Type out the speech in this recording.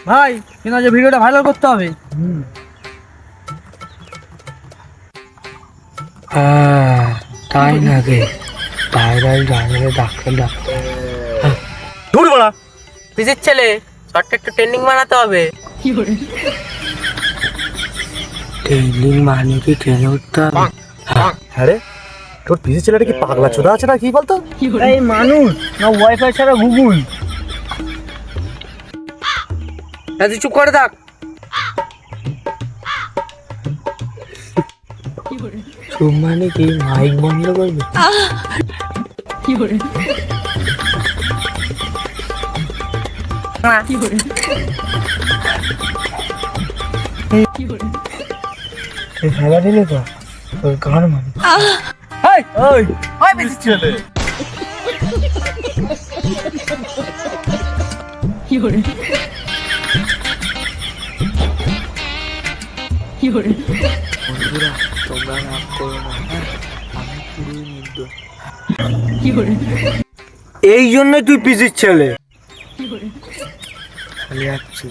ভাই কিন্তু আজ ভিডিওটা ভাইরাল করতে হবে। তাই নাকি? ভাইরাল জানালে ডাক্তার দূর বড়া পিসির ছেলে শর্টটা একটু ট্রেন্ডিং বানাতে হবে। ট্রেন্ডিং মানে কি ট্রেনে উঠতে হবে? হ্যাঁ রে, তোর পিসি ছেলেটা কি পাগলা চোদা আছে না কি বলতো? এই মানুষ না ওয়াইফাই ছাড়া গুগল। তুই চুপ করে থাক। চুপ মানে কি মাইক বন্ধ করবে? এই খেলা দিলে তো তোর গান মানে ওই ওই পিসি ছেলে বন্ধুরা তোমরা রাগ করো না, আমি পুরোই নির্দোষ। এই জন্য তুই পিসির ছেলে। চলে যাচ্ছি।